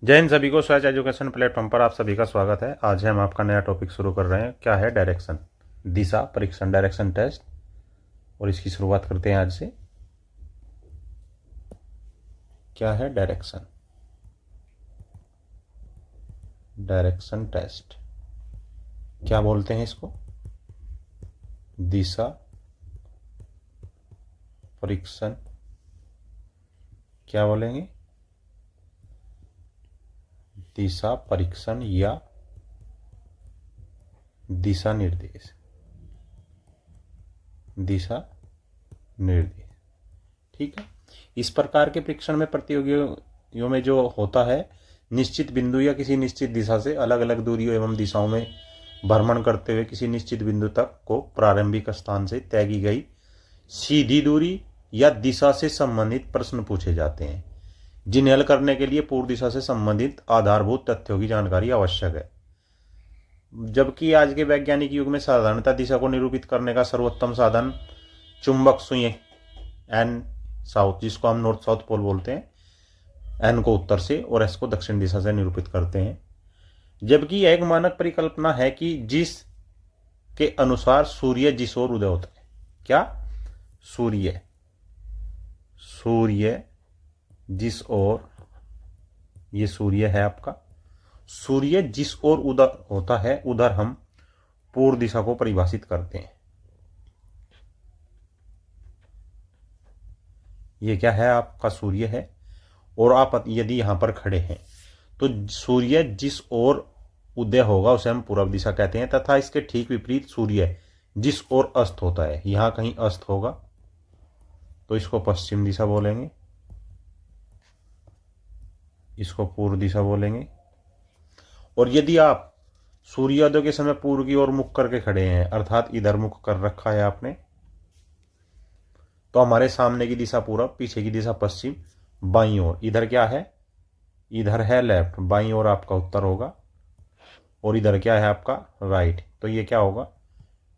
जय हिंद सभी को। स्वच्छ एजुकेशन प्लेटफॉर्म पर आप सभी का स्वागत है। आज हम आपका नया टॉपिक शुरू कर रहे हैं। क्या है डायरेक्शन, दिशा परीक्षण, डायरेक्शन टेस्ट। और इसकी शुरुआत करते हैं आज से। क्या है डायरेक्शन, डायरेक्शन टेस्ट क्या बोलते हैं इसको? दिशा परीक्षण क्या बोलेंगे? दिशा परीक्षण या दिशा निर्देश, दिशा निर्देश। ठीक है। इस प्रकार के परीक्षण में प्रतियोगियों में जो होता है, निश्चित बिंदु या किसी निश्चित दिशा से अलग अलग दूरियों एवं दिशाओं में भ्रमण करते हुए किसी निश्चित बिंदु तक को प्रारंभिक स्थान से तय की गई सीधी दूरी या दिशा से संबंधित प्रश्न पूछे जाते हैं, जिन्हें हल करने के लिए पूर्व दिशा से संबंधित आधारभूत तथ्यों की जानकारी आवश्यक है। जबकि आज के वैज्ञानिक युग में साधारणतः दिशा को निरूपित करने का सर्वोत्तम साधन चुंबक सुई एन साउथ, जिसको हम नॉर्थ साउथ पोल बोलते हैं, एन को उत्तर से और एस को दक्षिण दिशा से निरूपित करते हैं। जबकि यह एक मानक परिकल्पना है कि जिस के अनुसार सूर्य जिस ओर उदय होता है, क्या सूर्य सूर्य जिस ओर, ये सूर्य है आपका, सूर्य जिस ओर उदय होता है उधर हम पूर्व दिशा को परिभाषित करते हैं। ये क्या है? आपका सूर्य है और आप यदि यहां पर खड़े हैं तो सूर्य जिस ओर उदय होगा उसे हम पूर्व दिशा कहते हैं, तथा इसके ठीक विपरीत सूर्य जिस ओर अस्त होता है, यहां कहीं अस्त होगा तो इसको पश्चिम दिशा बोलेंगे, इसको पूर्व दिशा बोलेंगे। और यदि आप सूर्योदय के समय पूर्व की ओर मुख करके खड़े हैं, अर्थात इधर मुख कर रखा है आपने, तो हमारे सामने की दिशा पूर्व, पीछे की दिशा पश्चिम, बाईं ओर इधर क्या है? इधर है लेफ्ट, बाईं ओर आपका उत्तर होगा और इधर क्या है आपका? राइट। तो ये क्या होगा?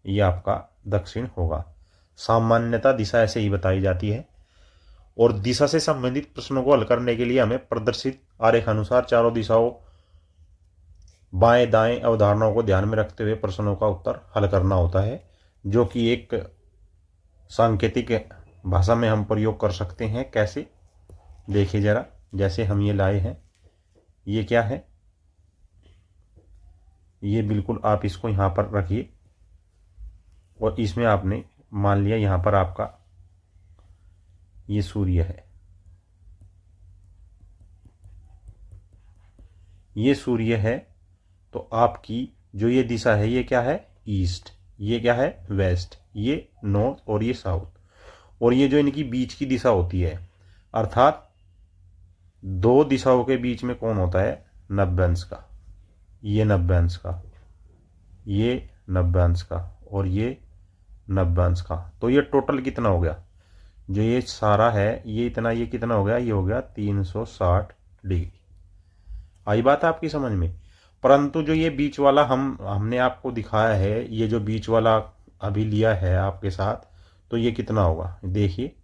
ये आपका दक्षिण होगा। सामान्यतः दिशा ऐसे ही बताई जाती है। और दिशा से संबंधित प्रश्नों को हल करने के लिए हमें प्रदर्शित आरेख अनुसार चारों दिशाओं बाएं दाएं अवधारणाओं को ध्यान में रखते हुए प्रश्नों का उत्तर हल करना होता है, जो कि एक सांकेतिक भाषा में हम प्रयोग कर सकते हैं। कैसे? देखिए जरा, जैसे हम ये लाए हैं, ये क्या है? ये बिल्कुल आप इसको यहां पर रखिए और इसमें आपने मान लिया यहां पर आपका ये सूर्य है, ये सूर्य है। तो आपकी जो ये दिशा है ये क्या है? ईस्ट। ये क्या है? वेस्ट। ये नॉर्थ और ये साउथ। और ये जो इनकी बीच की दिशा होती है, अर्थात दो दिशाओं के बीच में कौन होता है? 90 अंश का। ये 90 अंश का, ये 90 अंश का और ये 90 अंश का। तो ये टोटल कितना हो गया? जो ये सारा है ये इतना, ये कितना हो गया? ये हो गया 360 डिग्री। आई बात आपकी समझ में? परंतु जो ये बीच वाला हमने आपको दिखाया है, ये जो बीच वाला अभी लिया है आपके साथ, तो ये कितना होगा? देखिए,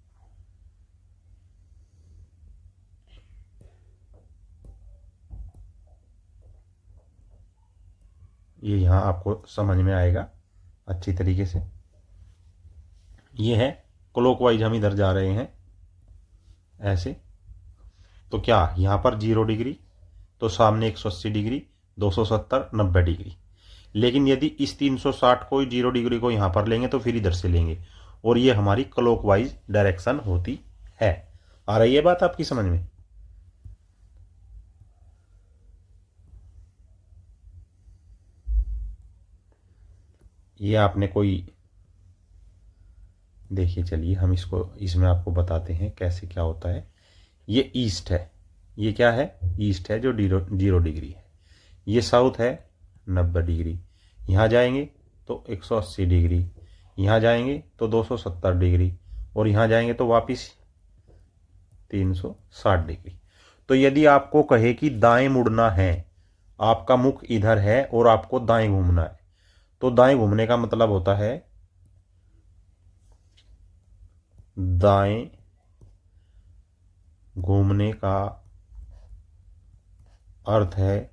ये यहां आपको समझ में आएगा अच्छी तरीके से। ये है क्लॉकवाइज, हम इधर जा रहे हैं ऐसे। तो क्या यहां पर 0 डिग्री, तो सामने 180 डिग्री, 270, 90 डिग्री। लेकिन यदि इस 360 को 0 डिग्री को यहां पर लेंगे तो फिर इधर से लेंगे, और ये हमारी क्लॉकवाइज डायरेक्शन होती है। आ रही है बात आपकी समझ में? ये आपने कोई, देखिए चलिए हम इसको इसमें आपको बताते हैं कैसे क्या होता है। ये ईस्ट है, ये क्या है? ईस्ट है जो 0 डिग्री है। ये साउथ है 90 डिग्री। यहाँ जाएंगे तो 180 डिग्री, यहाँ जाएंगे तो 270 डिग्री, और यहाँ जाएंगे तो वापिस 360 डिग्री। तो यदि आपको कहे कि दाएं मुड़ना है, आपका मुख इधर है और आपको दाएं घूमना है, तो दाएं घूमने का मतलब होता है दाएं घूमने का अर्थ है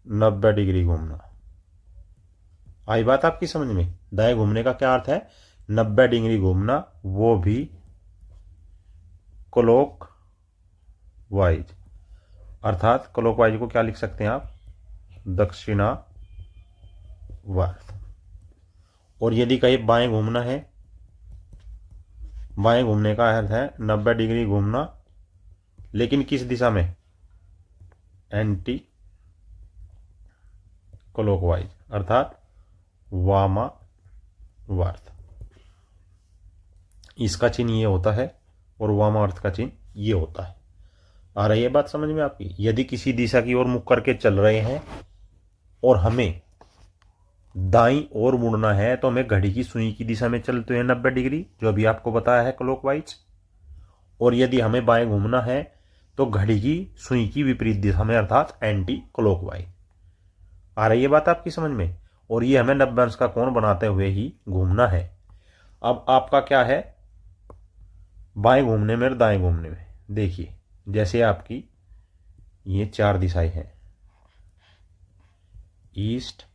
90 डिग्री घूमना। आई बात आपकी समझ में? दाएं घूमने का क्या अर्थ है? 90 डिग्री घूमना, वो भी क्लॉक वाइज। अर्थात क्लॉक वाइज को क्या लिख सकते हैं आप? दक्षिणावर्त। और यदि कहीं बाएं घूमना है, बाएं घूमने का अर्थ है 90 डिग्री घूमना, लेकिन किस दिशा में? एंटी क्लॉकवाइज, अर्थात वामावर्त। इसका चिन्ह ये होता है और वामावर्त का चिन्ह ये होता है। आ रही है बात समझ में आपकी? यदि किसी दिशा की ओर मुख करके चल रहे हैं और हमें दाईं ओर मुड़ना है, तो हमें घड़ी की सुई की दिशा में चलते हैं 90 डिग्री, जो अभी आपको बताया है क्लॉकवाइज। और यदि हमें बाएं घूमना है तो घड़ी की सुई की विपरीत दिशा में, अर्थात एंटी क्लॉकवाइज। आ रही है बात आपकी समझ में? और ये हमें 90 अंश का कोण बनाते हुए ही घूमना है। अब आपका क्या है बाएं घूमने में और दाएं घूमने में? देखिए, जैसे आपकी ये 4 दिशाएं हैं, ईस्ट,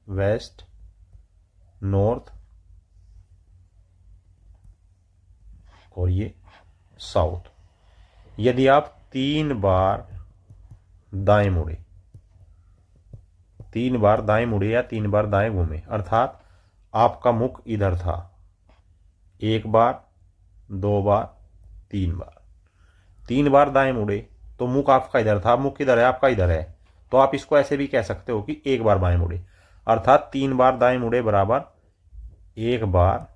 वेस्ट, नॉर्थ और ये साउथ। यदि आप 3 बार दाएं मुड़े, 3 बार दाएं मुड़े या 3 बार दाएं घूमे, अर्थात आपका मुख इधर था, 1 बार, 2 बार, 3 बार, 3 बार दाएं मुड़े तो मुख आपका इधर था, मुख इधर है, आपका इधर है, तो आप इसको ऐसे भी कह सकते हो कि 1 बार बाएं मुड़े, अर्थात 3 बार दाएं मुड़े बराबर 1 बार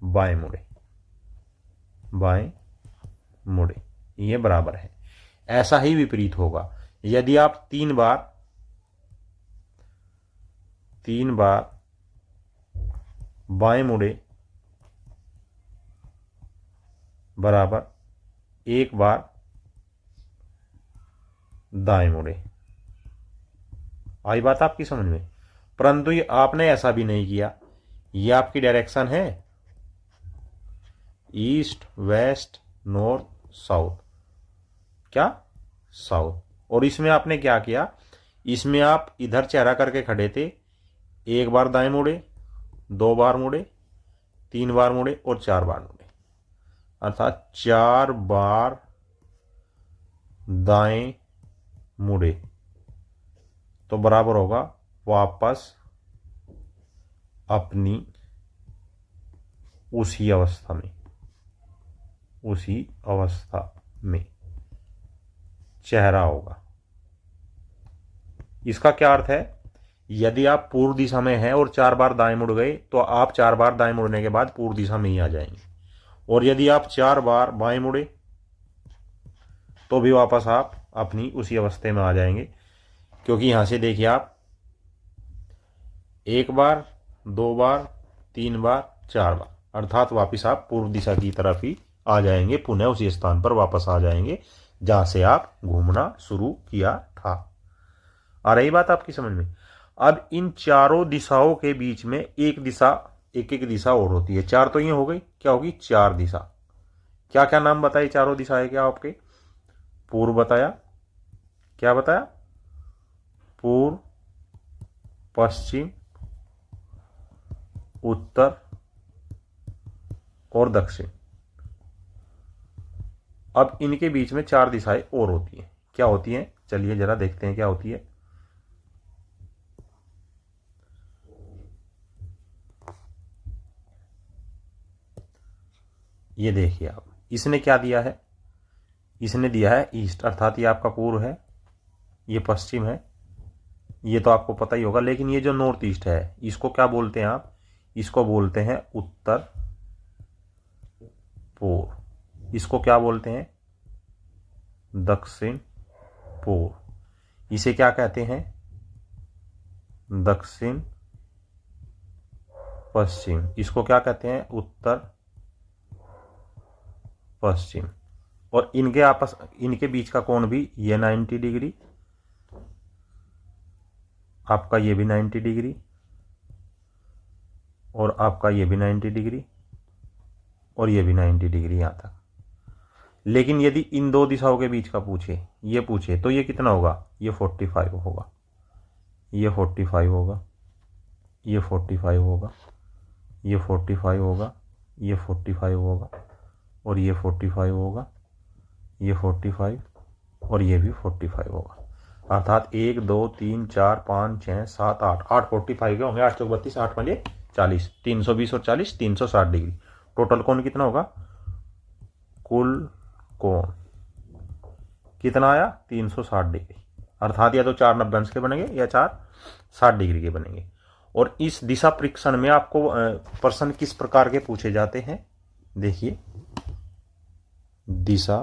बाएं मुड़े, बाएं मुड़े, ये बराबर है। ऐसा ही विपरीत होगा। यदि आप 3 बार बाएं मुड़े बराबर 1 बार दाएं मुड़े। आई बात आपकी समझ में? परंतु ये आपने ऐसा भी नहीं किया। ये आपकी डायरेक्शन है ईस्ट, वेस्ट, नॉर्थ, साउथ। क्या? साउथ। और इसमें आपने क्या किया? इसमें आप इधर चेहरा करके खड़े थे, 1 बार दाएं मुड़े, 2 बार मुड़े, 3 बार मुड़े और 4 बार मुड़े, अर्थात 4 बार दाएं मुड़े, तो बराबर होगा वापस अपनी उसी अवस्था में चेहरा होगा। इसका क्या अर्थ है? यदि आप पूर्व दिशा में हैं और 4 बार दाएं मुड़ गए, तो आप 4 बार दाएं मुड़ने के बाद पूर्व दिशा में ही आ जाएंगे। और यदि आप 4 बार बाएं मुड़े तो भी वापस आप अपनी उसी अवस्था में आ जाएंगे, क्योंकि यहां से देखिए आप 1 बार, 2 बार, 3 बार, 4 बार, अर्थात वापस आप पूर्व दिशा की तरफ ही आ जाएंगे, पुनः उसी स्थान पर वापस आ जाएंगे जहां से आप घूमना शुरू किया था। आ रही बात आपकी समझ में? अब इन चारों दिशाओं के बीच में एक एक दिशा और होती है। 4 तो ये हो गई, क्या होगी? 4 दिशा। क्या क्या नाम बताए चारों दिशाएं? क्या आपके? पूर्व बताया, क्या बताया? पूर्व, पश्चिम, उत्तर और दक्षिण। अब इनके बीच में 4 दिशाएं और होती हैं। क्या होती हैं? चलिए जरा देखते हैं क्या होती है। ये देखिए आप, इसने क्या दिया है? इसने दिया है ईस्ट, अर्थात ये आपका पूर्व है, ये पश्चिम है, ये तो आपको पता ही होगा। लेकिन ये जो नॉर्थ ईस्ट है, इसको क्या बोलते हैं आप? इसको बोलते हैं उत्तर पूर्व। इसको क्या बोलते हैं? दक्षिण पूर्व। इसे क्या कहते हैं? दक्षिण पश्चिम। इसको क्या कहते हैं? उत्तर पश्चिम। और इनके बीच का कोण भी ये 90 डिग्री, आपका ये भी 90 डिग्री, और आपका ये भी 90 डिग्री, और ये भी 90 डिग्री यहाँ तक। लेकिन यदि इन दो दिशाओं के बीच का पूछे, ये पूछे, तो ये कितना होगा, ये 45 होगा, ये 45 होगा, ये 45 होगा, ये 45 होगा, ये 45 होगा, और ये 45 होगा, ये 45 और ये भी 45 होगा। अर्थात 1 2 3 4 5 6 7 8 8 45 के होंगे। 8 चौक 32, 8 वाले 40, 320 और 40 360 डिग्री। टोटल कोण कितना होगा, कुल कोण कितना आया, 360 डिग्री। अर्थात या तो 4 90 अंश के बनेंगे या 4 60 डिग्री के बनेंगे। और इस दिशा परीक्षण में आपको प्रश्न किस प्रकार के पूछे जाते हैं, देखिए, दिशा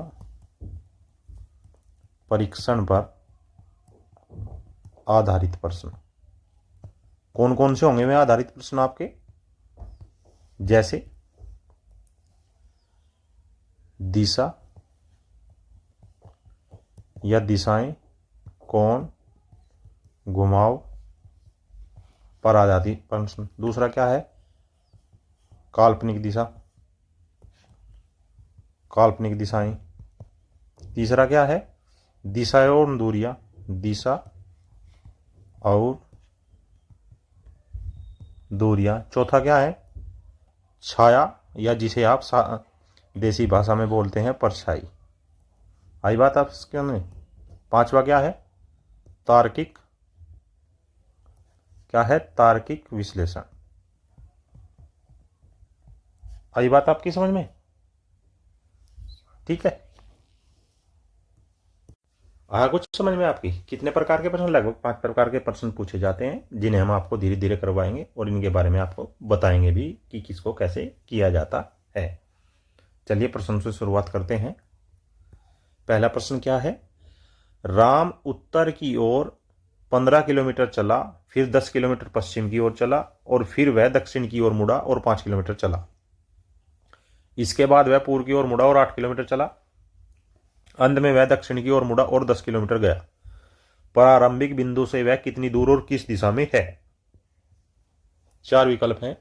परीक्षण पर आधारित प्रश्न कौन कौन से होंगे में आधारित प्रश्न आपके, जैसे दिशा या दिशाएं, कोण, घुमाव पर आधारित प्रश्न। दूसरा क्या है, काल्पनिक दिशा, काल्पनिक दिशाएं। तीसरा क्या है, दिशा और दूरियां, दिशा और दूरियां। चौथा क्या है, छाया या जिसे आप देसी भाषा में बोलते हैं परछाई। आई बात आप इसके अंदर। पांचवा क्या है, तार्किक, क्या है, तार्किक विश्लेषण। आई बात आपकी समझ में, ठीक है। आया कुछ समझ में आपकी। कितने प्रकार के प्रश्न, लगभग 5 प्रकार के प्रश्न पूछे जाते हैं, जिन्हें हम आपको धीरे धीरे करवाएंगे और इनके बारे में आपको बताएंगे भी कि किसको कैसे किया जाता है। चलिए प्रश्न से शुरुआत करते हैं। पहला प्रश्न क्या है, राम उत्तर की ओर 15 किलोमीटर चला, फिर 10 किलोमीटर पश्चिम की ओर चला और फिर वह दक्षिण की ओर मुड़ा और 5 किलोमीटर चला। इसके बाद वह पूर्व की ओर मुड़ा और 8 किलोमीटर चला। अंत में वह दक्षिण की ओर मुड़ा और 10 किलोमीटर गया। प्रारंभिक बिंदु से वह कितनी दूर और किस दिशा में है। 4 विकल्प हैं,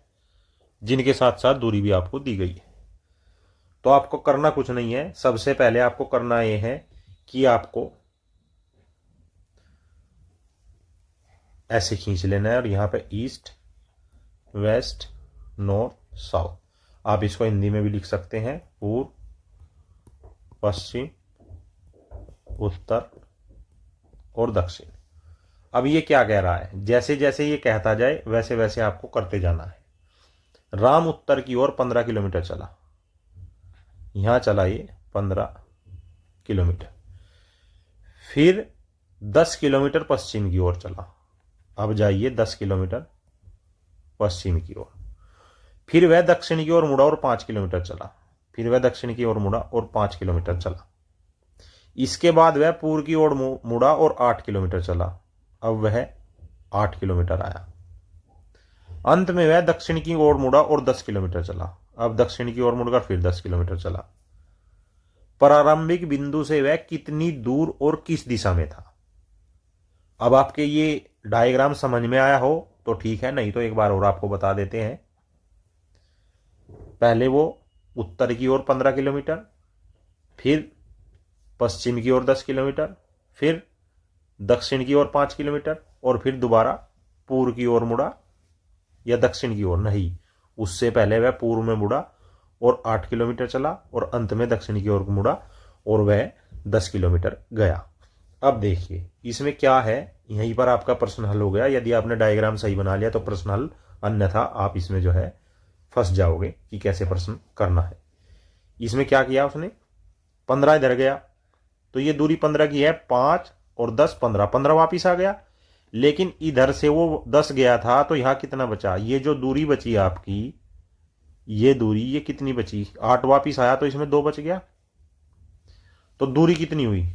जिनके साथ साथ दूरी भी आपको दी गई है। तो आपको करना कुछ नहीं है, सबसे पहले आपको करना यह है कि आपको ऐसे खींच लेना है और यहां पे ईस्ट, वेस्ट, नॉर्थ, साउथ। आप इसको हिंदी में भी लिख सकते हैं, पूर्व, पश्चिम, उत्तर और दक्षिण। अब ये क्या कह रहा है, जैसे जैसे ये कहता जाए वैसे वैसे आपको करते जाना है। राम उत्तर की ओर 15 किलोमीटर चला, यहां चला ये 15 किलोमीटर, फिर 10 किलोमीटर पश्चिम की ओर चला। अब जाइए 10 किलोमीटर पश्चिम की ओर, फिर वह दक्षिण की ओर मुड़ा और 5 किलोमीटर चला, फिर वह दक्षिण की ओर मुड़ा और 5 किलोमीटर चला। इसके बाद वह पूर्व की ओर मुड़ा और 8 किलोमीटर चला। अब वह 8 किलोमीटर आया। अंत में वह दक्षिण की ओर मुड़ा और 10 किलोमीटर चला। अब दक्षिण की ओर मुड़कर फिर 10 किलोमीटर चला। प्रारंभिक बिंदु से वह कितनी दूर और किस दिशा में था। अब आपके ये डायग्राम समझ में आया हो तो ठीक है, नहीं तो एक बार और आपको बता देते हैं। पहले वो उत्तर की ओर 15 किलोमीटर, फिर पश्चिम की ओर 10 किलोमीटर, फिर दक्षिण की ओर 5 किलोमीटर और फिर दोबारा पूर्व की ओर मुड़ा, या दक्षिण की ओर नहीं, उससे पहले वह पूर्व में मुड़ा और 8 किलोमीटर चला और अंत में दक्षिण की ओर मुड़ा और वह 10 किलोमीटर गया। अब देखिए इसमें क्या है, यहीं पर आपका प्रश्न हल हो गया। यदि आपने डायग्राम सही बना लिया तो प्रश्न हल, अन्यथा आप इसमें जो है फंस जाओगे कि कैसे प्रश्न करना है। इसमें क्या किया उसने, 15 इधर गया तो ये दूरी 15 की है, 5 और 10 15, 15 वापिस आ गया। लेकिन इधर से वो 10 गया था तो यहां कितना बचा, ये जो दूरी बची आपकी, ये दूरी ये कितनी बची, 8 वापिस आया तो इसमें 2 बच गया। तो दूरी कितनी हुई,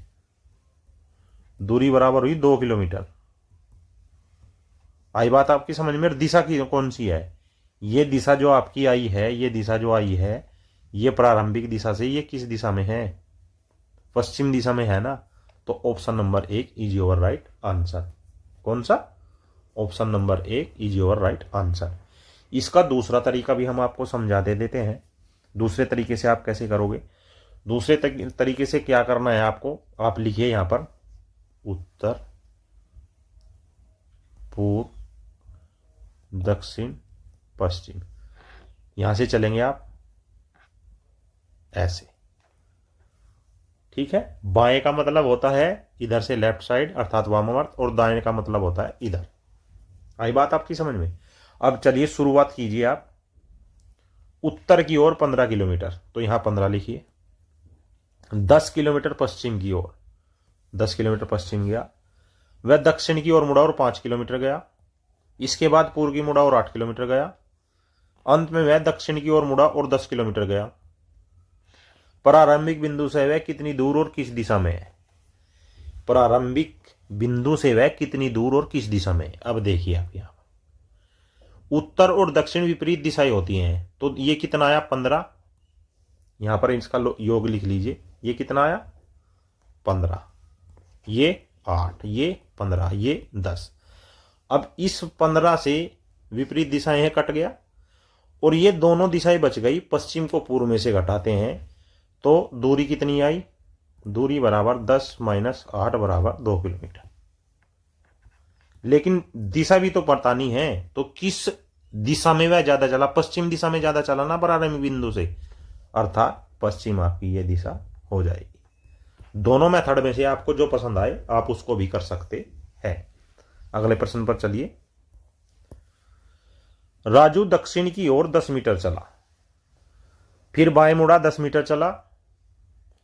दूरी बराबर हुई 2 किलोमीटर। आई बात आपकी समझ में। दिशा की कौन सी है, ये दिशा जो आपकी आई है, ये दिशा जो आई है, ये प्रारंभिक दिशा से ये किस दिशा में है, पश्चिम दिशा में है ना। तो option number 1 is your right answer. कौन सा, option number 1 is your right answer. इसका दूसरा तरीका भी हम आपको समझा दे देते हैं। दूसरे तरीके से आप कैसे करोगे? दूसरे तरीके से क्या करना है आपको, आप लिखिए यहां पर उत्तर, पूर्व, दक्षिण, पश्चिम। यहां से चलेंगे आप ऐसे, ठीक है। बाएं का मतलब होता है इधर से लेफ्ट साइड अर्थात वामावर्त, और दाएं का मतलब होता है इधर। आई बात आपकी समझ में? अब चलिए शुरुआत कीजिए आप। उत्तर की ओर 15 किलोमीटर, तो यहां 15 लिखिए। 10 किलोमीटर पश्चिम की ओर, 10 किलोमीटर पश्चिम गया। वह दक्षिण की ओर मुड़ा और 5 किलोमीटर गया। इसके बाद पूर्व की मुड़ा और 8 किलोमीटर गया। अंत में वह दक्षिण की ओर मुड़ा और 10 किलोमीटर गया। प्रारंभिक बिंदु से वह कितनी दूर और किस दिशा में है? प्रारंभिक बिंदु से वह कितनी दूर और किस दिशा में है? अब देखिए आप यहां उत्तर और दक्षिण विपरीत दिशाएं होती हैं, तो ये कितना आया? 15। यहां पर इसका योग लिख लीजिए, ये कितना आया? 15, ये 8, ये 15, ये 10। अब इस 15 से विपरीत दिशाएं हैं, कट गया, और ये दोनों दिशाएं बच गई। पश्चिम को पूर्व में से घटाते हैं तो दूरी कितनी आई? दूरी बराबर 10 माइनस 8 बराबर 2 किलोमीटर। लेकिन दिशा भी तो पता नहीं है, तो किस दिशा में वह ज्यादा चला? पश्चिम दिशा में ज्यादा चला ना प्रारंभिक बिंदु से, अर्थात पश्चिम आपकी ये दिशा हो जाएगी। दोनों मेथड में से आपको जो पसंद आए आप उसको भी कर सकते हैं। अगले प्रश्न पर चलिए। राजू दक्षिण की ओर 10 मीटर चला, फिर बाएं मुड़ा 10 मीटर चला,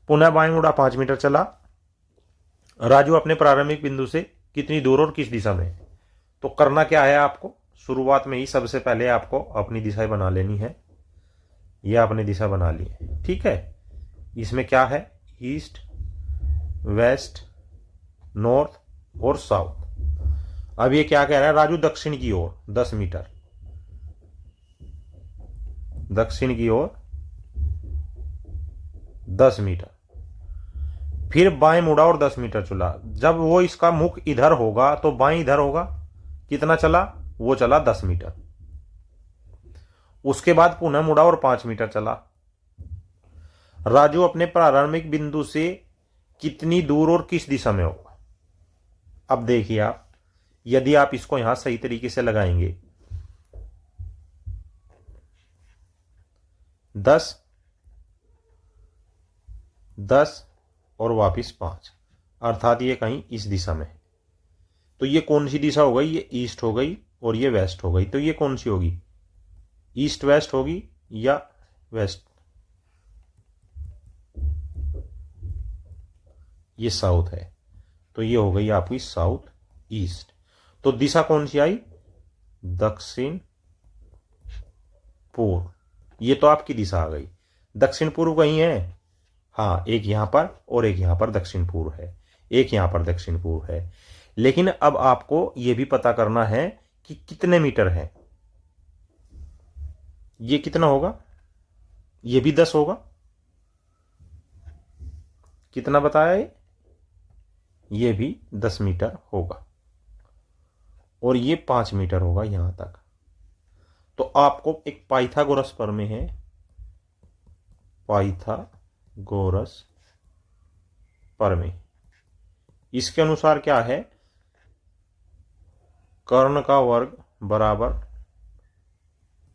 पुनः बाएं मुड़ा 5 मीटर चला। राजू अपने प्रारंभिक बिंदु से कितनी दूर और किस दिशा में? तो करना क्या है आपको, शुरुआत में ही सबसे पहले आपको अपनी दिशाएं बना लेनी है। यह आपने दिशा बना ली है, ठीक है। इसमें क्या है? ईस्ट, वेस्ट, नॉर्थ और साउथ। अब ये क्या कह रहा है? राजू दक्षिण की ओर 10 मीटर, दक्षिण की ओर 10 मीटर, फिर बाएं मुड़ा और 10 मीटर चला। जब वो इसका मुख इधर होगा तो बाएं इधर होगा। कितना चला? वो चला 10 मीटर। उसके बाद पुनः मुड़ा और 5 मीटर चला। राजू अपने प्रारंभिक बिंदु से कितनी दूर और किस दिशा में होगा? अब देखिए आप, यदि आप इसको यहां सही तरीके से लगाएंगे, 10 10 और वापिस 5, अर्थात ये कहीं इस दिशा में। तो ये कौन सी दिशा हो गई? ये ईस्ट हो गई और ये वेस्ट हो गई। तो ये कौन सी होगी? ईस्ट वेस्ट होगी या वेस्ट? ये साउथ है, तो ये हो गई आपकी साउथ ईस्ट। तो दिशा कौन सी आई? दक्षिण पूर्व। ये तो आपकी दिशा आ गई। दक्षिण पूर्व कहीं है? हाँ, एक यहां पर और एक यहां पर दक्षिण पूर्व है, एक यहां पर दक्षिण पूर्व है। लेकिन अब आपको यह भी पता करना है कि कितने मीटर है। ये कितना होगा? ये भी 10 होगा। कितना बताया ये भी 10 मीटर होगा, और ये 5 मीटर होगा यहां तक। तो आपको एक पाइथागोरस प्रमेय है, पाइथागोरस प्रमेय। इसके अनुसार क्या है? कर्ण का वर्ग बराबर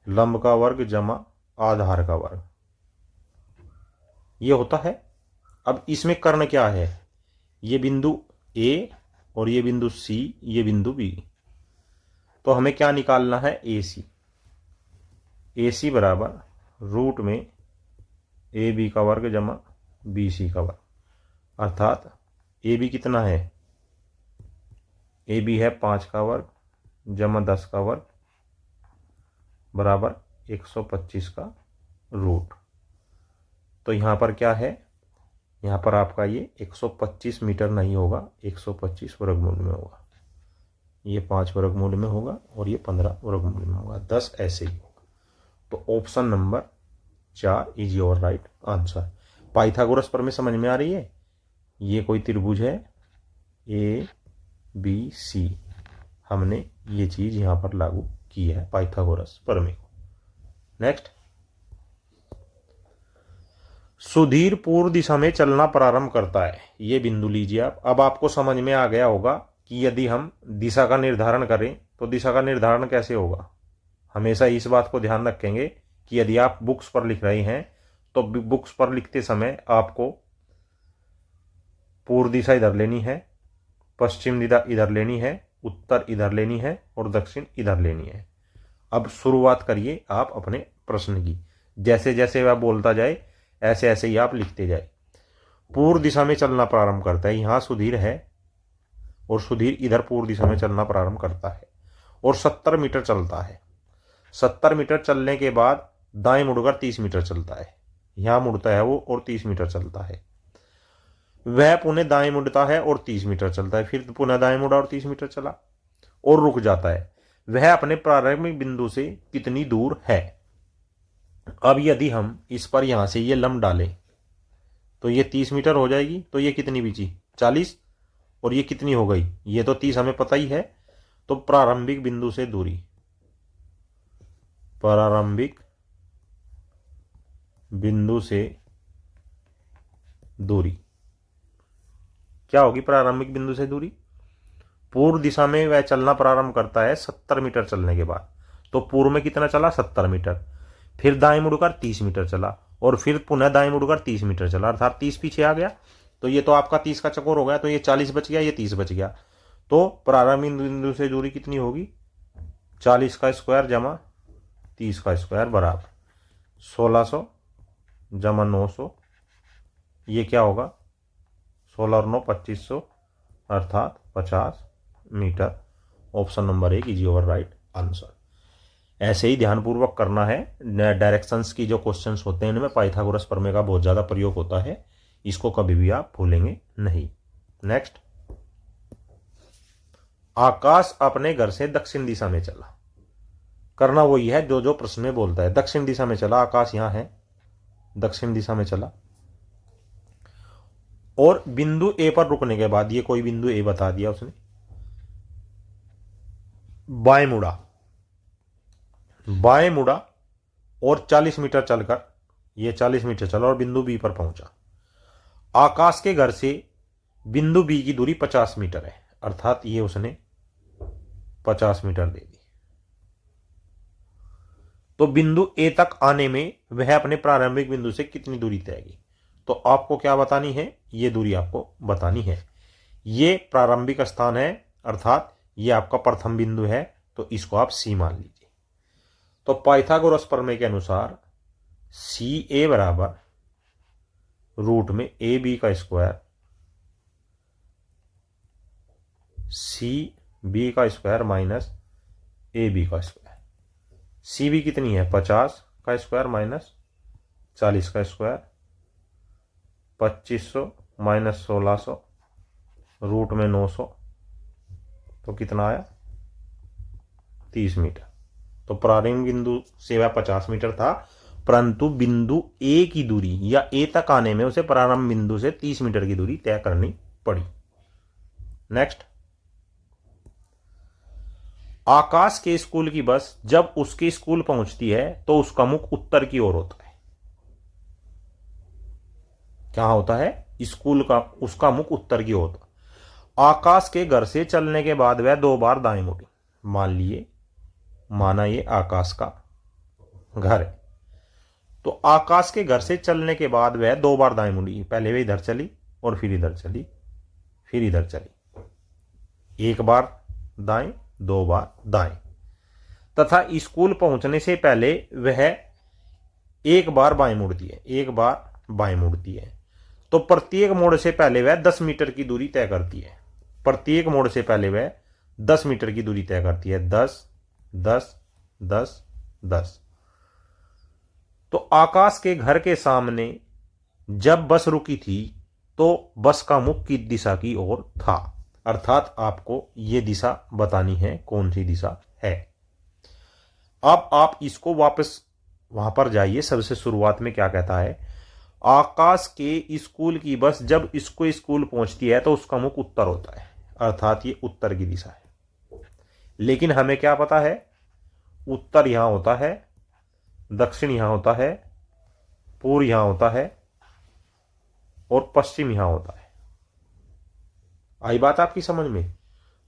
लंब का वर्ग जमा आधार का वर्ग, ये होता है। अब इसमें कर्ण क्या है? ये बिंदु ए और ये बिंदु सी, ये बिंदु बी। तो हमें क्या निकालना है? ए सी। ए सी बराबर रूट में ए बी का वर्ग जमा बी सी का वर्ग, अर्थात ए बी कितना है? ए बी है 5 का वर्ग जमा 10 का वर्ग बराबर 125 का रूट। तो यहां पर क्या है? यहां पर आपका ये 125 मीटर नहीं होगा, 125 वर्गमूल में होगा। ये 5 वर्गमूल में होगा और ये 15 वर्गमूल में होगा, 10 ऐसे ही होगा। तो option number 4 is your right answer. Pythagoras प्रमेय समझ में आ रही है? ये कोई त्रिभुज है ए बी सी, हमने ये चीज यहां पर लागू की है पाइथागोरस प्रमेय को। नेक्स्ट, सुधीर पूर्व दिशा में चलना प्रारंभ करता है, ये बिंदु लीजिए आप। अब आपको समझ में आ गया होगा कि यदि हम दिशा का निर्धारण करें तो दिशा का निर्धारण कैसे होगा। हमेशा इस बात को ध्यान रखेंगे कि यदि आप बुक्स पर लिख रहे हैं तो बुक्स पर लिखते समय आपको पूर्व दिशा इधर लेनी है, पश्चिम दिशा इधर लेनी है, उत्तर इधर लेनी है और दक्षिण इधर लेनी है। अब शुरुआत करिए आप अपने प्रश्न की। जैसे जैसे वह बोलता जाए ऐसे ऐसे ही आप लिखते जाए। पूर्व दिशा में चलना प्रारंभ करता है, यहां सुधीर है और सुधीर इधर पूर्व दिशा में चलना प्रारंभ करता है और 70 मीटर चलता है। 70 मीटर चलने के बाद दाएं मुड़कर 30 मीटर चलता है, यहां मुड़ता है वो और 30 मीटर चलता है। वह पुनः दाएं मुड़ता है और 30 मीटर चलता है, फिर पुनः दाएं मुड़ा और 30 मीटर चला और रुक जाता है। वह अपने प्रारंभिक बिंदु से कितनी दूर है। अब यदि हम इस पर यहां से ये लंब डालें तो ये 30 मीटर हो जाएगी, तो ये कितनी बची 40, और ये कितनी हो गई, ये तो 30 हमें पता ही है। तो प्रारंभिक बिंदु से दूरी, प्रारंभिक बिंदु से दूरी क्या होगी। प्रारंभिक बिंदु से दूरी, पूर्व दिशा में वह चलना प्रारंभ करता है 70 मीटर चलने के बाद, तो पूर्व में कितना चला 70 मीटर, फिर दाएं मुड़कर 30 मीटर चला और फिर पुनः दाएं मुड़कर 30 मीटर चला, अर्थात 30 पीछे आ गया। तो ये तो आपका 30 का चक्कर हो गया, तो ये 40 बच गया, ये 30 बच गया। तो प्रारंभिक बिंदु से दूरी कितनी होगी 40 का स्क्वायर जमा 30 का स्क्वायर बराबर 1600 जमा 900, ये क्या होगा 16 और 9 2500 अर्थात 50 metre. Option number 1 is your right answer. ऐसे ही ध्यानपूर्वक करना है। डायरेक्शंस की जो क्वेश्चंस होते हैं इनमें पाइथागोरस प्रमेय का बहुत ज्यादा प्रयोग होता है, इसको कभी भी आप भूलेंगे नहीं। नेक्स्ट, आकाश अपने घर से दक्षिण दिशा में चला। करना वही है जो जो प्रश्न में बोलता है। दक्षिण दिशा में चला, आकाश यहां है, दक्षिण दिशा में चला और बिंदु ए पर रुकने के बाद, ये कोई बिंदु ए बता दिया उसने, बाएं मुड़ा, बाएं मुड़ा और 40 मीटर चलकर, ये 40 मीटर चला और बिंदु बी पर पहुंचा। आकाश के घर से बिंदु बी की दूरी 50 मीटर है, अर्थात ये उसने 50 मीटर दे दी। तो बिंदु ए तक आने में वह अपने प्रारंभिक बिंदु से कितनी दूरी तय की। तो आपको क्या बतानी है, ये दूरी आपको बतानी है। ये प्रारंभिक स्थान है, अर्थात ये आपका प्रथम बिंदु है, तो इसको आप सी मान लीजिए। तो पाइथागोरस प्रमेय के अनुसार सी ए बराबर रूट में ए बी का स्क्वायर, सी बी का स्क्वायर माइनस ए बी का स्क्वायर। सी बी कितनी है 50 का स्क्वायर माइनस 40 का स्क्वायर, 2500 माइनस 1600 रूट में 900, तो कितना आया 30 मीटर। तो प्रारंभिक बिंदु से वह 50 मीटर था, परंतु बिंदु ए की दूरी या ए तक आने में उसे प्रारंभ बिंदु से 30 मीटर की दूरी तय करनी पड़ी। नेक्स्ट, आकाश के स्कूल की बस जब उसके स्कूल पहुंचती है तो उसका मुख उत्तर की ओर होता है। क्या होता है, स्कूल का उसका मुख उत्तर की ओर होता। आकाश के घर से चलने के बाद वह 2 बार दाएं मुड़ी। मान लिए, माना ये आकाश का घर है, तो आकाश के घर से चलने के बाद वह 2 बार दाएं मुड़ी। पहले वह इधर चली और फिर इधर चली, फिर इधर चली, 1 बार दाएं 2 बार दाएं, तथा स्कूल पहुंचने से पहले वह 1 बार बाएं मुड़ती है, 1 बार बाएं मुड़ती है। तो प्रत्येक मोड़ से पहले वह 10 मीटर की दूरी तय करती है। प्रत्येक मोड़ से पहले वह 10 मीटर की दूरी तय करती है, 10 10 10 10। तो आकाश के घर के सामने जब बस रुकी थी तो बस का मुख किस दिशा की ओर था, अर्थात आपको यह दिशा बतानी है कौन सी दिशा है। अब आप इसको वापस वहां पर जाइए। सबसे शुरुआत में क्या कहता है, आकाश के स्कूल की बस जब इसको स्कूल पहुंचती है तो उसका मुख उत्तर होता है, अर्थात ये उत्तर की दिशा है। लेकिन हमें क्या पता है, उत्तर यहां होता है, दक्षिण यहां होता है, पूर्व यहां होता है और पश्चिम यहां होता है। आई बात आपकी समझ में?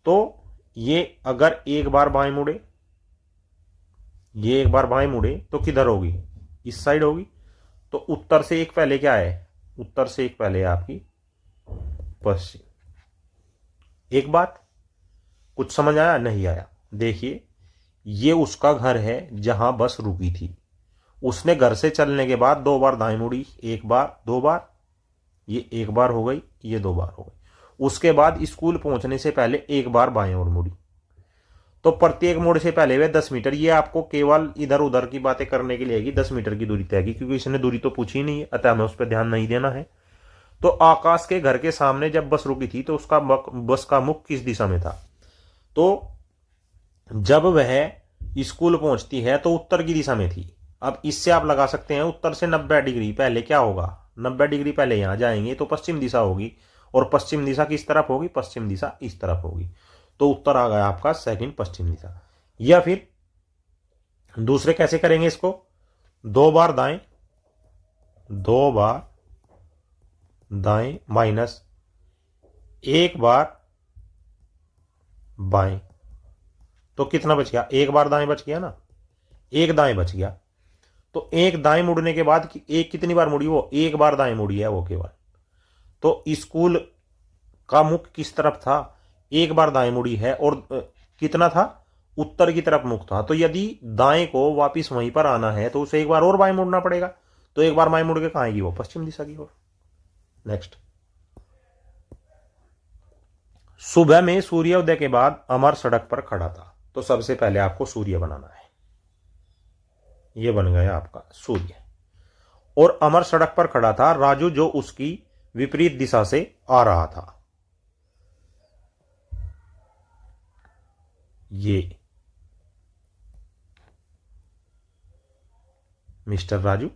तो ये अगर एक बार बाएं मुड़े, ये एक बार बाएं मुड़े तो किधर होगी? इस साइड होगी। तो उत्तर से एक पहले क्या है? उत्तर से एक पहले है आपकी पश्चिम। एक बात कुछ समझ आया? नहीं आया? देखिए, ये उसका घर है जहां बस रुकी थी। उसने घर से चलने के बाद 2 बार दाएं मुड़ी, एक बार, 2 बार, ये एक बार हो गई, ये 2 बार हो गई। उसके बाद स्कूल पहुंचने से पहले एक बार बाएं ओर मुड़ी। तो प्रत्येक मोड़ से पहले वे 10 मीटर, ये आपको केवल इधर उधर की बातें करने के लिए आएगी। 10 मीटर की दूरी तय की, क्योंकि इसने दूरी तो पूछी नहीं है, अतः हमें उस पर ध्यान नहीं देना है। तो आकाश के घर के सामने जब बस रुकी थी तो उसका बस का मुख किस दिशा में था? तो जब वह स्कूल पहुंचती है तो उत्तर की दिशा में थी। अब इससे आप लगा सकते हैं उत्तर से 90 डिग्री पहले क्या होगा? 90 डिग्री पहले यहां जाएंगे तो पश्चिम दिशा होगी, और पश्चिम दिशा किस तरफ होगी? पश्चिम दिशा इस तरफ होगी। तो उत्तर आ गया आपका सेकंड, पश्चिम दिशा। या फिर दूसरे कैसे करेंगे इसको? 2 बार दाएं, 2 बार दाएं माइनस 1 बार बाएं। तो कितना बच गया? 1 बार दाएं बच गया ना, 1 दाएं बच गया। तो 1 दाएं मुड़ने के बाद एक कितनी बार मुड़ी? वो 1 बार दाएं मुड़ी है वो केवल। तो स्कूल का मुख किस तरफ था? 1 बार दाएं मुड़ी है, और कितना था? उत्तर की तरफ मुख था। तो यदि दाएं को वापिस वहीं पर आना है तो उसे एक बार और बाएं मुड़ना पड़ेगा। तो एक बार बाएं मुड़ के कहां आएगी? वो पश्चिम दिशा की ओर। नेक्स्ट, सुबह में सूर्योदय के बाद अमर सड़क पर खड़ा था। तो सबसे पहले आपको सूर्य बनाना है। यह बन गया आपका सूर्य। और अमर सड़क पर खड़ा था राजू, जो उसकी विपरीत दिशा से आ रहा था। ये मिस्टर राजू,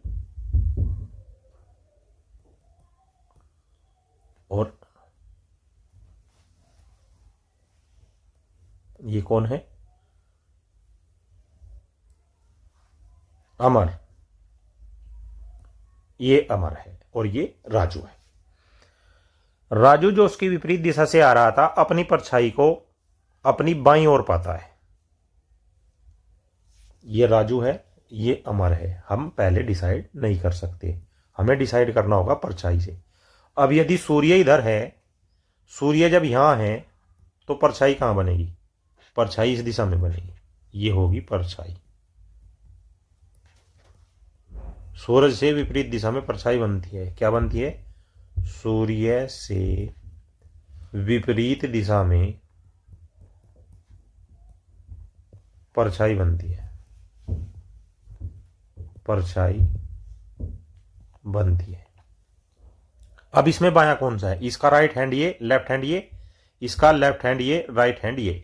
और ये कौन है? अमर। ये अमर है और ये राजू है। राजू, जो उसकी विपरीत दिशा से आ रहा था, अपनी परछाई को अपनी बाईं ओर पाता है। ये राजू है, ये अमर है। हम पहले डिसाइड नहीं कर सकते, हमें डिसाइड करना होगा परछाई से। अब यदि सूर्य इधर है, सूर्य जब यहां है, तो परछाई कहां बनेगी? परछाई इस दिशा में बनेगी, ये होगी परछाई। सूरज से विपरीत दिशा में परछाई बनती है। क्या बनती है? सूर्य से विपरीत दिशा में परछाई बनती है, परछाई बनती है। अब इसमें बायां कौन सा है? इसका राइट हैंड ये, लेफ्ट हैंड ये, इसका लेफ्ट हैंड ये, राइट हैंड ये।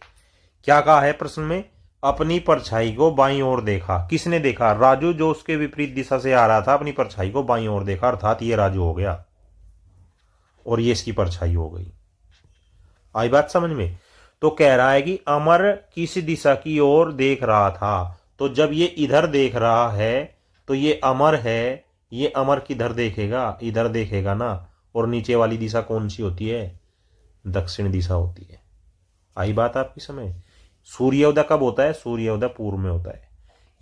क्या कहा है प्रश्न में? अपनी परछाई को बाईं ओर देखा। किसने देखा? राजू, जो उसके विपरीत दिशा से आ रहा था, अपनी परछाई को बाईं ओर देखा, अर्थात ये राजू हो गया और ये इसकी परछाई हो गई। आई बात समझ में? तो कह रहा है कि अमर किस दिशा की ओर देख रहा था। तो जब ये इधर देख रहा है तो ये अमर है, ये अमर किधर देखेगा? इधर देखेगा ना। और नीचे वाली दिशा कौन सी होती है? दक्षिण दिशा होती है। आई बात आपकी समझ? सूर्योदय कब होता है? सूर्योदय पूर्व में होता है।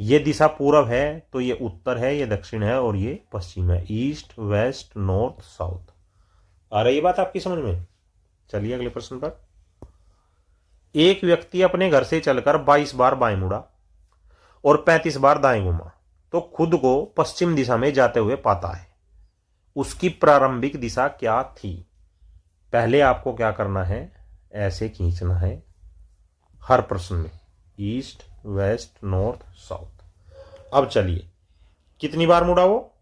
ये दिशा पूर्व है तो ये उत्तर है, ये दक्षिण है और ये पश्चिम है। East, west, north, south. आ रही है बात आपकी समझ में? चलिए अगले प्रश्न पर। एक व्यक्ति अपने घर से चलकर 22 बार बाएं मुड़ा और 35 बार दाएं घूमा, तो खुद को पश्चिम दिशा में जाते हुए पाता है। उसकी प्रारंभिक दिशा क्या थी? पहले आपको क्या करना है? ऐसे खींचना है हर प्रश्न में, ईस्ट, वेस्ट, नॉर्थ, साउथ। अब चलिए, कितनी बार मुड़ा वो?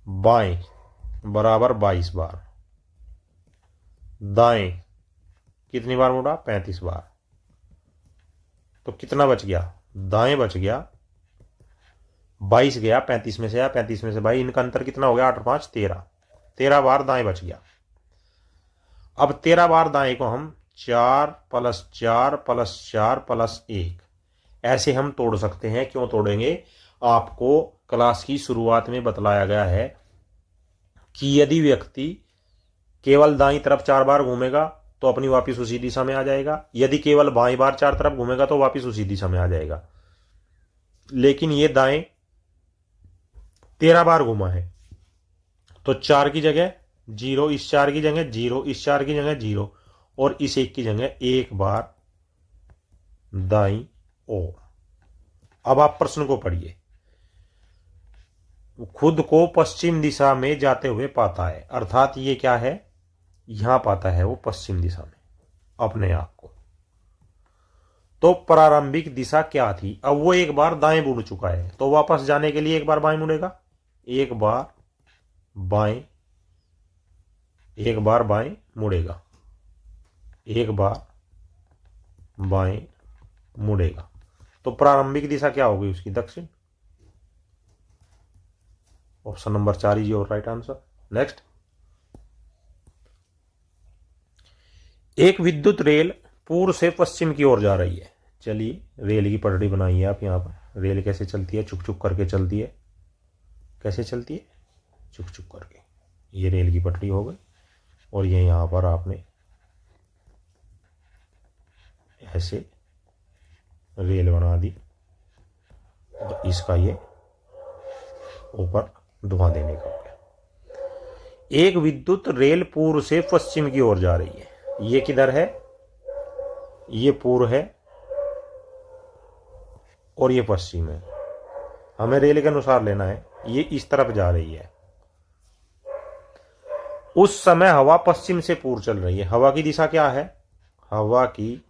बाएं बराबर 22 बार, दाएं कितनी बार मुड़ा? 35 बार। तो कितना बच गया? दाएं बच गया, 22 गया, 35 में से आया, 35 में से भाई इनका अंतर कितना हो गया? 8 और 5 13, 13 बार दाएं बच गया। अब 13 बार दाएं को हम 4 + 4 + 4 + 1 ऐसे हम तोड़ सकते हैं। क्यों तोड़ेंगे? आपको क्लास की शुरुआत में बतलाया गया है कि यदि व्यक्ति केवल दाईं तरफ 4 बार घूमेगा तो अपनी वापिस उसी दिशा में आ जाएगा, यदि केवल बाईं बार 4 तरफ घूमेगा तो वापिस उसी दिशा में आ जाएगा। लेकिन ये दाएं 13 बार घुमा है, तो 4 की जगह 0, इस 4 की जगह 0, इस 4 की जगह 0 और इस 1 की जगह 1 बार दाईं ओर। अब आप प्रश्न को पढ़िए। खुद को पश्चिम दिशा में जाते हुए पाता है, अर्थात ये क्या है, यहां पाता है वो पश्चिम दिशा में अपने आप को। तो प्रारंभिक दिशा क्या थी? अब वो एक बार दाएं मुड़ चुका है, तो वापस जाने के लिए एक बार बाएं मुड़ेगा, एक बार बाएं, एक बार बाएं मुड़ेगा, एक बार बाएं मुड़ेगा। तो प्रारंभिक दिशा क्या होगी उसकी? दक्षिण। Option number 4 is your right answer. Next, एक विद्युत रेल पूर्व से पश्चिम की ओर जा रही है। चलिए, रेल की पटरी बनाई है आप यहां पर। रेल कैसे चलती है? चुक चुक करके चलती है। कैसे चलती है? चुक चुक करके। ये रेल की पटरी हो गई और ये यहां पर आपने ऐसे रेल बना दी, तो इसका ये ऊपर धुआं देने का हो गया। एक विद्युत रेल पूर्व से पश्चिम की ओर जा रही है। ये किधर है? ये पूर्व है और ये पश्चिम है। हमें रेल के अनुसार लेना है। ये इस तरफ जा रही है। उस समय हवा पश्चिम से पूर्व चल रही है। हवा की दिशा क्या है? हवा की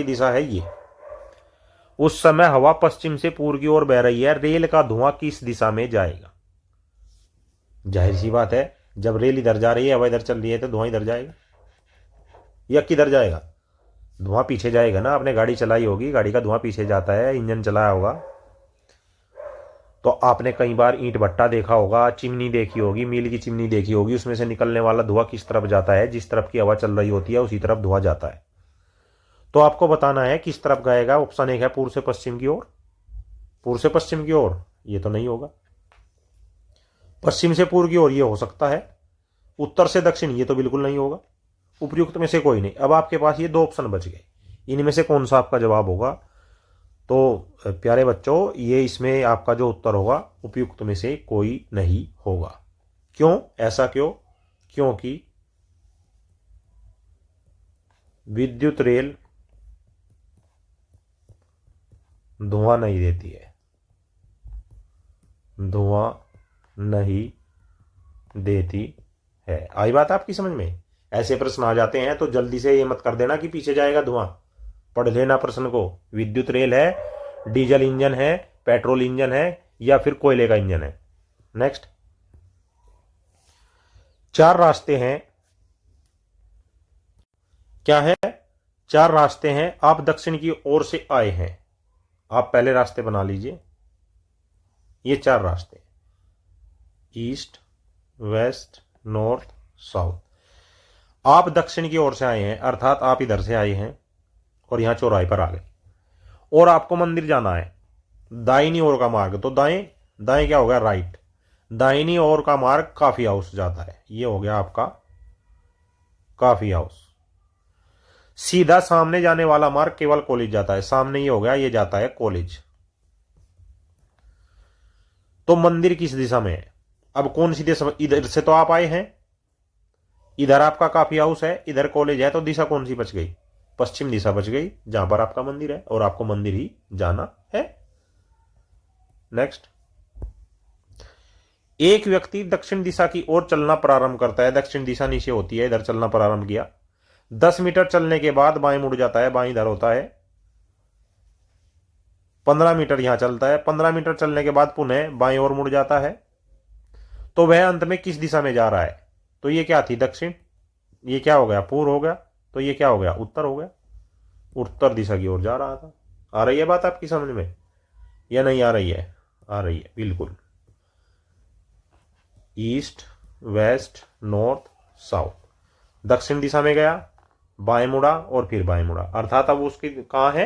दिशा है ये। उस समय हवा पश्चिम से पूर्व की ओर बह रही है। रेल का धुआं किस दिशा में जाएगा? जाहिर सी बात है, जब रेल इधर जा रही है, हवा इधर चल रही है, तो धुआं इधर जाएगा। या किधर जाएगा? धुआं पीछे जाएगा ना। आपने गाड़ी चलाई होगी, गाड़ी का धुआं पीछे जाता है, इंजन चलाया होगा तो आपने कई बार ईंट भट्टा देखा होगा, चिमनी देखी होगी, मील की चिमनी देखी होगी। उसमें से निकलने वाला धुआं किस तरफ जाता है? जिस तरफ की हवा चल रही होती है उसी तरफ धुआं जाता है। तो आपको बताना है किस तरफ गएगा। ऑप्शन 1 है पूर्व से पश्चिम की ओर। पूर्व से पश्चिम की ओर ये तो नहीं होगा। पश्चिम से पूर्व की ओर ये हो सकता है। उत्तर से दक्षिण ये तो बिल्कुल नहीं होगा। उपयुक्त में से कोई नहीं। अब आपके पास ये 2 ऑप्शन बच गए। इनमें से कौन सा आपका जवाब होगा? तो प्यारे बच्चों, ये इसमें आपका जो उत्तर होगा उपयुक्त में से कोई नहीं होगा। क्यों? ऐसा क्यों? क्योंकि विद्युत रेल धुआं नहीं देती है। धुआं नहीं देती है। आई बात आपकी समझ में? ऐसे प्रश्न आ जाते हैं तो जल्दी से ये मत कर देना कि पीछे जाएगा धुआं। पढ़ लेना प्रश्न को। विद्युत रेल है, डीजल इंजन है, पेट्रोल इंजन है या फिर कोयले का इंजन है। नेक्स्ट, 4 रास्ते हैं। क्या है? 4 रास्ते हैं। आप दक्षिण की ओर से आए हैं। आप पहले रास्ते बना लीजिए। ये 4 रास्ते, ईस्ट, वेस्ट, नॉर्थ, साउथ। आप दक्षिण की ओर से आए हैं, अर्थात आप इधर से आए हैं और यहां चौराहे पर आ गए और आपको मंदिर जाना है। दाहिनी ओर का मार्ग, तो दाएं, दाएं क्या हो गया? राइट। दाहिनी ओर का मार्ग काफी हाउस जाता है। ये हो गया आपका काफी हाउस। सीधा सामने जाने वाला मार्ग केवल कॉलेज जाता है। सामने ये हो गया, ये जाता है कॉलेज। तो मंदिर किस दिशा में है? अब कौन सी दिशा? इधर से तो आप आए हैं, इधर आपका काफी हाउस है, इधर कॉलेज है, तो दिशा कौन सी बच गई? पश्चिम दिशा बच गई, जहां पर आपका मंदिर है और आपको मंदिर ही जाना है। नेक्स्ट, एक व्यक्ति दक्षिण दिशा की ओर चलना प्रारंभ करता है। दक्षिण दिशा नीचे होती है, इधर चलना प्रारंभ किया। 10 मीटर चलने के बाद बाएं मुड़ जाता है। बाएं इधर होता है। 15 मीटर यहां चलता है। 15 मीटर चलने के बाद पुनः बाएं ओर मुड़ जाता है। तो वह अंत में किस दिशा में जा रहा है? तो ये क्या थी? दक्षिण। ये क्या हो गया? पूर्व हो गया। तो ये क्या हो गया? उत्तर हो गया। उत्तर दिशा की ओर जा रहा था। आ रही है बात आपकी समझ में या नहीं आ रही है? आ रही है बिल्कुल। East, west, north, south. दक्षिण दिशा में गया, बाएं मुड़ा और फिर बाएं मुड़ा, अर्थात अब उसकी कहां है?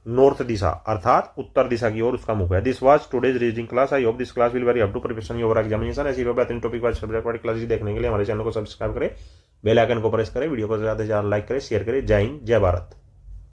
नॉर्थ दिशा अर्थात उत्तर दिशा की ओर उसका मुख है। This was today's reading class. I hope this class will very up to preparation your examination. ऐसी बेहतरीन टॉपिक वाइज सब्जेक्ट वाली क्लासेस देखने के लिए हमारे चैनल को सब्सक्राइब करें, बेल आइकन को प्रेस करें, वीडियो को ज़्यादा से ज़्यादा लाइक करें, शेयर करें। जय हिंद, जय भारत।